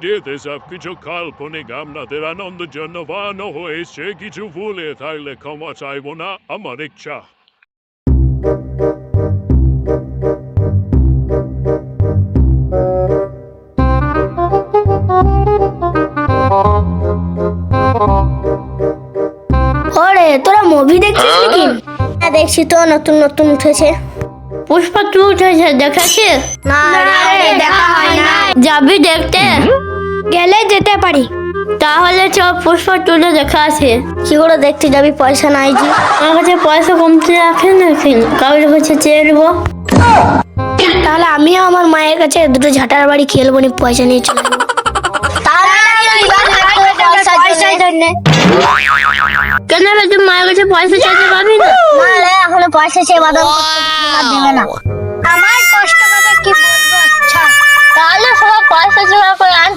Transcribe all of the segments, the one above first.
ভিডিওতে সবকিছু কাল্পনিক, আপনাদের আনন্দের জন্য বানানো হয়েছে। কিছু ভুলে থাকলে ক্ষমা চাইবো না, আমার ইচ্ছা। ওরে তোরা মুভি দেখছিস নাকি? হ্যাঁ দেখছি তো, নতুন নতুন উঠেছে। পুষ্পা 2 উঠেছে, দেখেছিস? না রে, দেখা হয় না। যাবি দেখতে? গেলে যেতে পারি। তাহলে চ পুষ্পা 2 দেখা আছে। কি করে দেখতে যাবি? পয়সা নাই যে। আমার কাছে পয়সা কমতে রাখে নাকি, কাউরে কাছে চেয়ে নেবো। তাহলে আমিও আমার মায়ের কাছে দুটো ঝাঁটার বাড়ি খেলবো নি, পয়সা নিয়ে চলে যাবো। কেন রে, তুই মায়ের কাছে পয়সা চাইতে পারবি না? এখনো পয়সা চেয়ে বাদাম দেবে না। আমার কষ্ট কথা কি বলবো? আচ্ছা তাহলে সবাই পয়সা জমা করে আন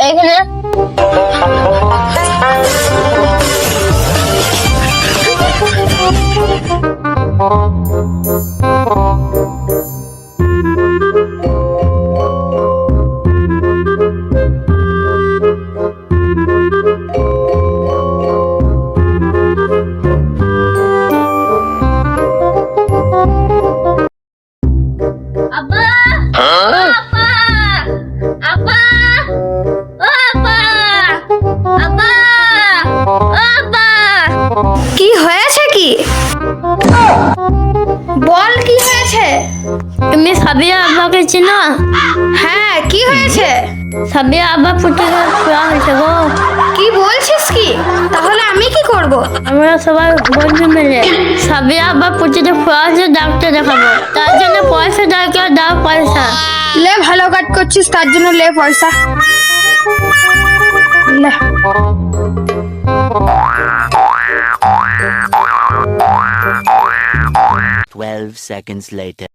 এখানে। কি হয়েছে? কি বল, কি হয়েছে? তুমি সাবিয়া আব্বাকে চিনো? হ্যাঁ, কি হয়েছে? সাবিয়া আব্বা পুটিকে খোয়া হয়েছে গো। কি বলছিস? কি তাহলে আমি কি করব? আমরা সবাই বন্ধু মিলে সাবিয়া আব্বা পুটিকে খোয়া হয়েছে, ডাক্তার দেখাবো। তার জন্য পয়সা দরকার, দাও পয়সা। লে, ভালো কাজ করছিস, তার জন্য লে পয়সা। লে। 12 seconds later.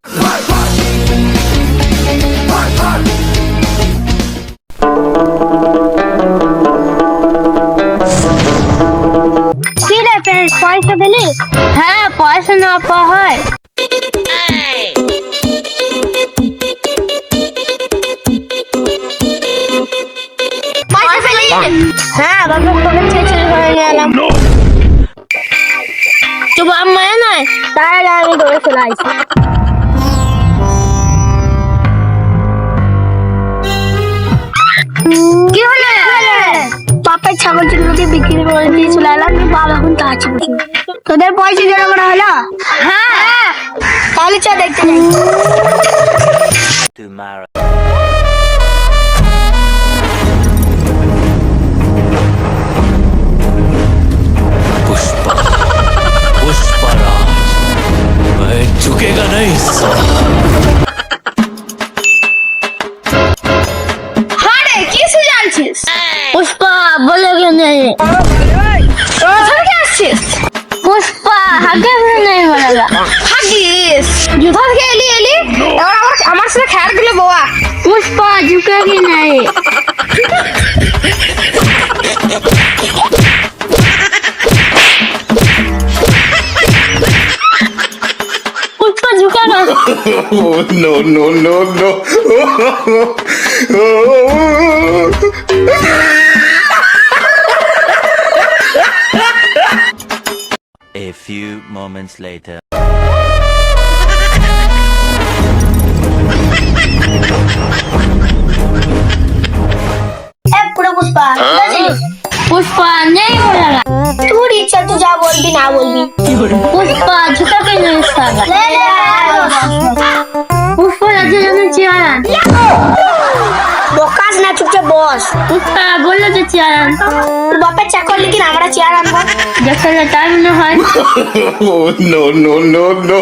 কি রে, পয়সা পেলি? হ্যাঁ, পয়সা না পাওয়া হয়। পয়সা পেলি? হ্যাঁ, বাবার পকেট থেকে চুরি করে নিয়ে এলাম। তো বাপ মায়ের নয়, তাহলে আমি দৌড়ে চলে আসি। কি হলো? বাপের ছাগল চিগুলোকে বিক্রি করে দিয়ে চলে এলাম। বাবা এখন কাছে বসে। তোদের পয়সা জমা করা হলো? হ্যাঁ। তাহলে চ দেখতে যাই। Tomorrow. पुष्पराज, मैं झुकेगा नहीं साला। আরে কি সুজালছিস? পুষ্পা বলে কেনে কোথায় আসছিস? পুষ্পা হাগে নেই বলা। হাগিস জুতা থেকে এলি এবার আমার সাথে খেয়ার দিলে বোয়া। পুষ্পা ঝুঁকে কি নাই? পুষ্পা ঝুঁকা না। Oh, no, no, no, no. A few moments later. পুরো পুষ্পা পুষ্পা নেই বলা। তোর ইচ্ছা, তুই যা বলবি না বলবি। পুষ্পা ঝুঁকা কে নেই সালা। পুষ্পা রাজা জানে চেয়ার। বকাস না, চুপচাপ বস। পুষ্পা বললো যে চেয়ার। তোর বাপের চাকর লিখি আমরা চেয়ার আনবো। দেখলে তাই মনে হয়। Oh, no, no, no, no.